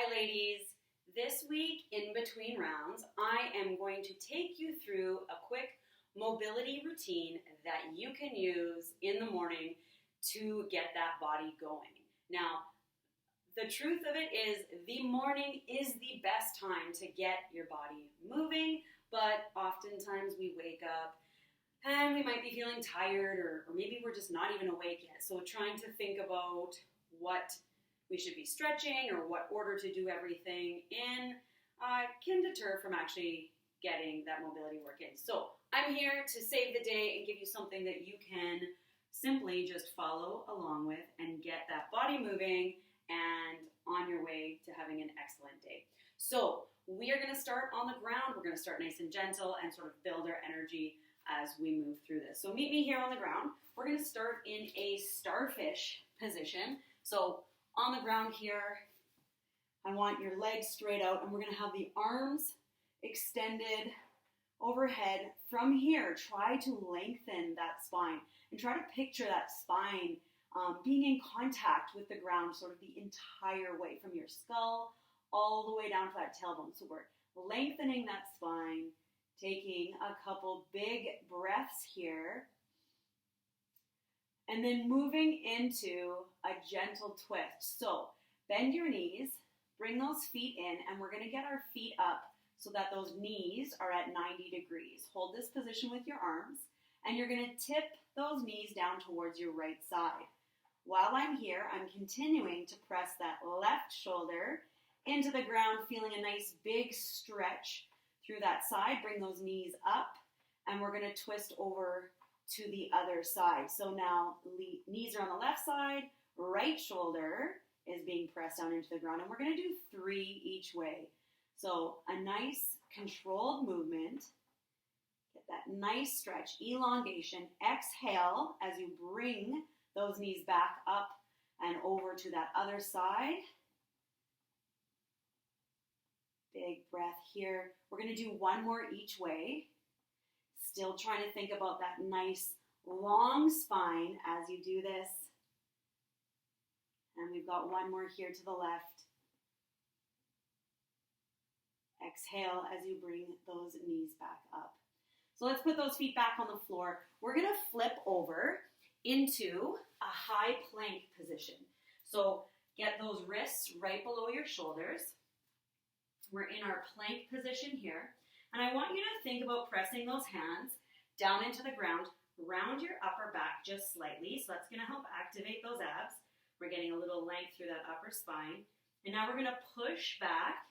ladies. This week, in between rounds, I am going to take you through a quick mobility routine that you can use in the morning to get that body going. Now, the truth of it is the morning is the best time to get your body moving, but oftentimes we wake up and we might be feeling tired or maybe we're just not even awake yet. So trying to think about what we should be stretching or what order to do everything in can deter from actually getting that mobility work in. So I'm here to save the day and give you something that you can simply just follow along with and get that body moving and on your way to having an excellent day. So we are going to start on the ground. We're going to start nice and gentle and sort of build our energy as we move through this. So meet me here on the ground. We're going to start in a starfish position. So on the ground here, I want your legs straight out, and we're going to have the arms extended overhead. From here, try to lengthen that spine and try to picture that spine being in contact with the ground sort of the entire way from your skull all the way down to that tailbone. So we're lengthening that spine, taking a couple big breaths here, and then moving into a gentle twist. So bend your knees, bring those feet in, and we're going to get our feet up so that those knees are at 90 degrees. Hold this position with your arms, and you're going to tip those knees down towards your right side. While I'm here, I'm continuing to press that left shoulder into the ground, feeling a nice big stretch through that side. Bring those knees up, and we're going to twist over to the other side. So now knees are on the left side, right shoulder is being pressed down into the ground, and we're going to do 3 each way. So a nice controlled movement. Get that nice stretch, elongation. Exhale as you bring those knees back up and over to that other side. Big breath here. We're going to do 1 more each way. Still trying to think about that nice long spine as you do this. And we've got 1 more here to the left. Exhale as you bring those knees back up. So let's put those feet back on the floor. We're going to flip over into a high plank position. So get those wrists right below your shoulders. We're in our plank position here. And I want you to think about pressing those hands down into the ground, round your upper back just slightly. So that's going to help activate those abs. We're getting a little length through that upper spine. And now we're going to push back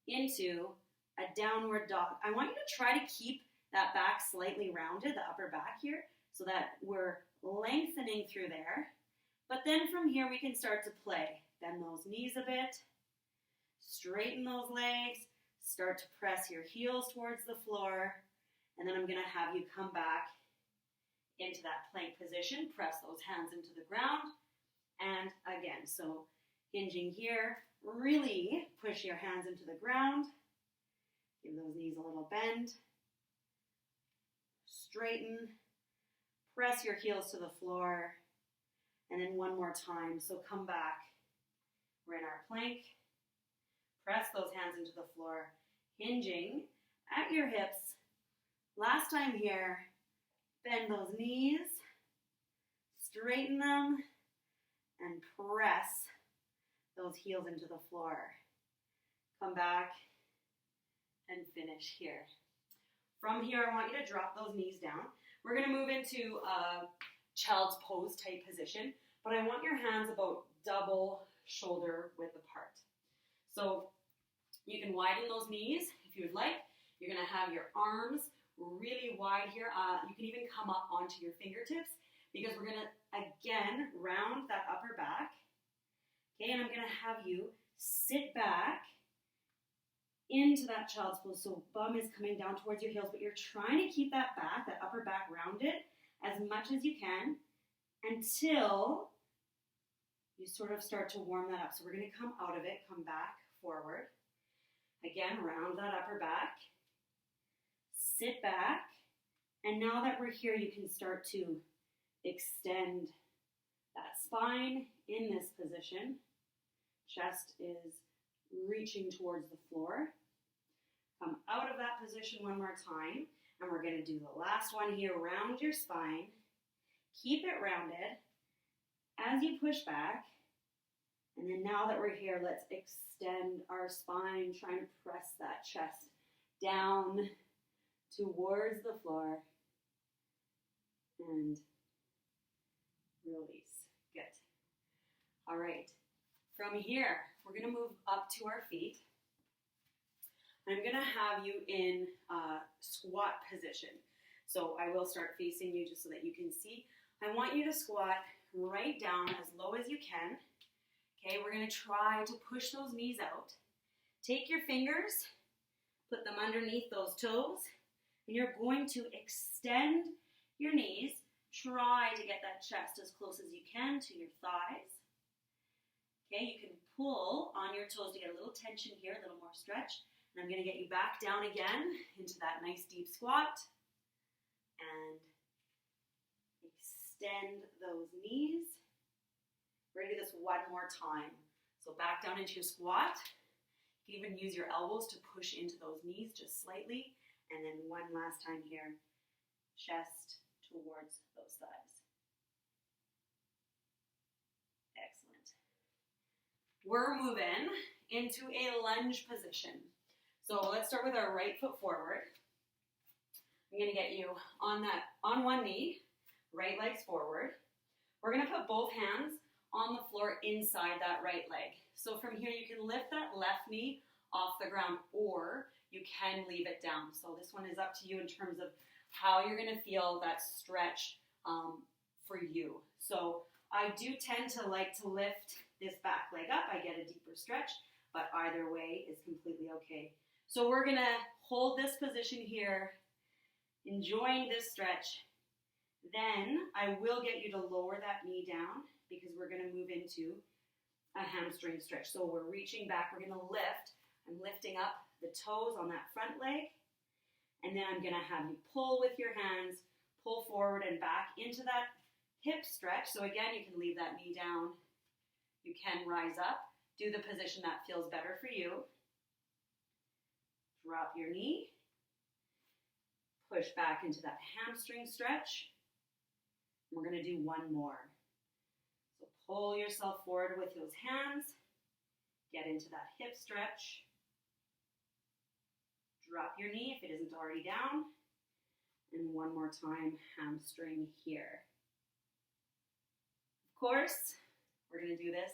into a downward dog. I want you to try to keep that back slightly rounded, the upper back here, so that we're lengthening through there. But then from here we can start to play. Bend those knees a bit, straighten those legs, start to press your heels towards the floor, and then I'm going to have you come back into that plank position, press those hands into the ground, and again, so hinging here, really push your hands into the ground, give those knees a little bend, straighten, press your heels to the floor, and then 1 more time, so come back. We're in our plank, press those hands into the floor, hinging at your hips. Last time here, bend those knees, straighten them, and press those heels into the floor. Come back and finish here. From here, I want you to drop those knees down. We're going to move into a child's pose type position, but I want your hands about double shoulder width apart. So you can widen those knees if you would like. You're going to have your arms really wide here. You can even come up onto your fingertips because we're going to, again, round that upper back. Okay, and I'm going to have you sit back into that child's pose. So bum is coming down towards your heels, but you're trying to keep that back, that upper back rounded as much as you can until you sort of start to warm that up. So we're going to come out of it, come back, forward. Again, round that upper back, sit back, and now that we're here, you can start to extend that spine in this position. Chest is reaching towards the floor. Come out of that position one more time, and we're going to do the last one here. Round your spine. Keep it rounded as you push back. And then now that we're here, let's extend our spine, trying to press that chest down towards the floor. And release. Good. All right. From here, we're going to move up to our feet. I'm going to have you in squat position. So I will start facing you just so that you can see. I want you to squat right down as low as you can. Okay, we're going to try to push those knees out. Take your fingers, put them underneath those toes, and you're going to extend your knees. Try to get that chest as close as you can to your thighs. Okay, you can pull on your toes to get a little tension here, a little more stretch. And I'm going to get you back down again into that nice deep squat. And extend those knees. We're going to do this one more time. So back down into your squat. You can even use your elbows to push into those knees just slightly. And then one last time here. Chest towards those thighs. Excellent. We're moving into a lunge position. So let's start with our right foot forward. I'm going to get you on one knee, right leg's forward. We're going to put both hands on the floor inside that right leg. So from here you can lift that left knee off the ground, or you can leave it down. So this one is up to you in terms of how you're going to feel that stretch for you. So I do tend to like to lift this back leg up. I get a deeper stretch, but either way is completely okay. So we're going to hold this position here, enjoying this stretch. Then I will get you to lower that knee down because we're going to move into a hamstring stretch. So we're reaching back. We're going to lift. I'm lifting up the toes on that front leg. And then I'm going to have you pull with your hands, pull forward and back into that hip stretch. So again, you can leave that knee down. You can rise up. Do the position that feels better for you. Drop your knee. Push back into that hamstring stretch. We're going to do one more. So pull yourself forward with those hands. Get into that hip stretch. Drop your knee if it isn't already down. And one more time, hamstring here. Of course, we're going to do this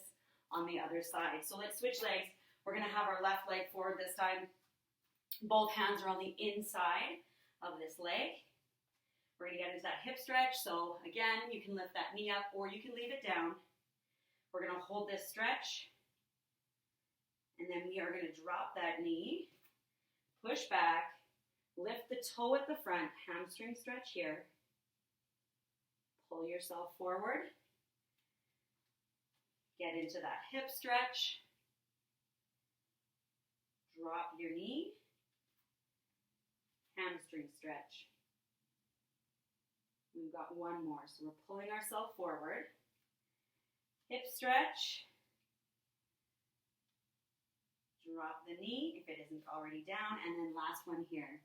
on the other side. So let's switch legs. We're going to have our left leg forward this time. Both hands are on the inside of this leg. We're going to get into that hip stretch. So again, you can lift that knee up or you can leave it down. We're going to hold this stretch. And then we are going to drop that knee, push back, lift the toe at the front, hamstring stretch here. Pull yourself forward. Get into that hip stretch. Drop your knee. Hamstring stretch. We've got one more. So we're pulling ourselves forward. Hip stretch. Drop the knee if it isn't already down. And then last one here.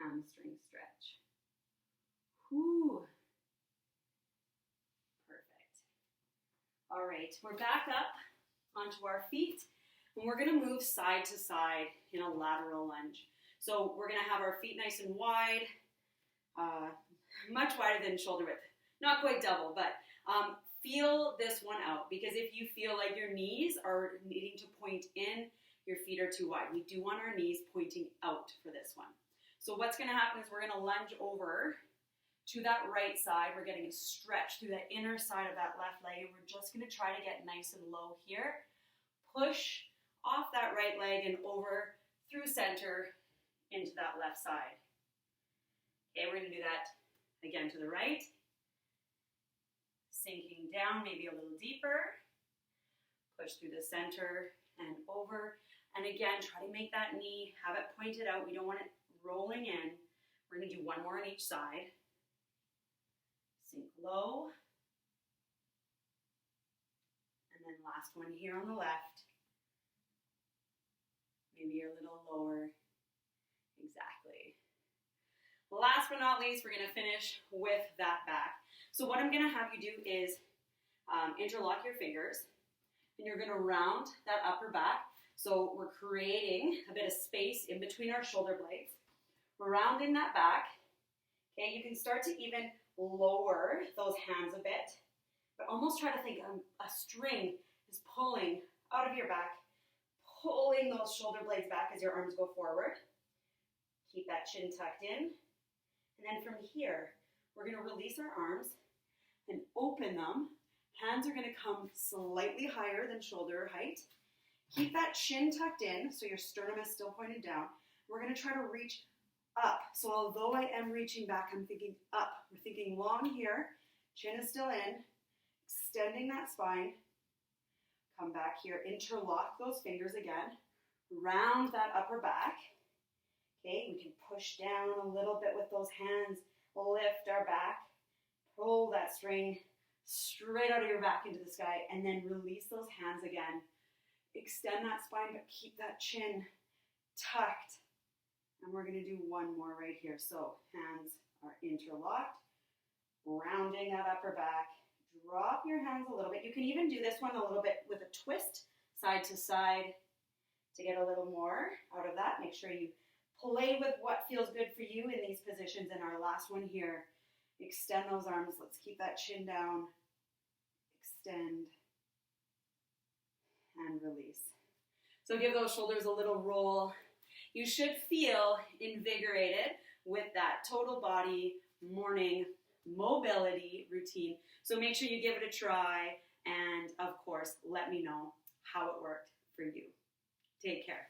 Hamstring stretch. Whew. Perfect. All right, we're back up onto our feet. And we're going to move side to side in a lateral lunge. So we're going to have our feet nice and wide, much wider than shoulder width. Not quite double, but feel this one out, because if you feel like your knees are needing to point in, your feet are too wide. We do want our knees pointing out for this one. So what's going to happen is we're going to lunge over to that right side. We're getting a stretch through that inner side of that left leg, and we're just going to try to get nice and low here. Push off that right leg and over through center into that left side. Okay, we're going to do that again to the right. Sinking down, maybe a little deeper. Push through the center and over. And again, try to make that knee, have it pointed out. We don't want it rolling in. We're going to do one more on each side. Sink low. And then last one here on the left. Maybe you're a little lower. Exactly. Last but not least, we're going to finish with that back. So what I'm going to have you do is interlock your fingers, and you're going to round that upper back. So we're creating a bit of space in between our shoulder blades. We're rounding that back. Okay, you can start to even lower those hands a bit, but almost try to think a string is pulling out of your back, pulling those shoulder blades back as your arms go forward. Keep that chin tucked in. And then from here, we're going to release our arms and open them. Hands are going to come slightly higher than shoulder height. Keep that chin tucked in so your sternum is still pointed down. We're going to try to reach up. So although I am reaching back, I'm thinking up. We're thinking long here. Chin is still in. Extending that spine. Come back here. Interlock those fingers again. Round that upper back. Okay, we can push down a little bit with those hands. Lift our back. Pull that string straight out of your back into the sky, and then release those hands again. Extend that spine, but keep that chin tucked. And we're going to do one more right here. So hands are interlocked, rounding that upper back. Drop your hands a little bit. You can even do this one a little bit with a twist, side to side, to get a little more out of that. Make sure you play with what feels good for you in these positions. And our last one here, extend those arms. Let's keep that chin down. Extend and release. So give those shoulders a little roll. You should feel invigorated with that total body morning mobility routine. So make sure you give it a try, and of course, let me know how it worked for you. Take care.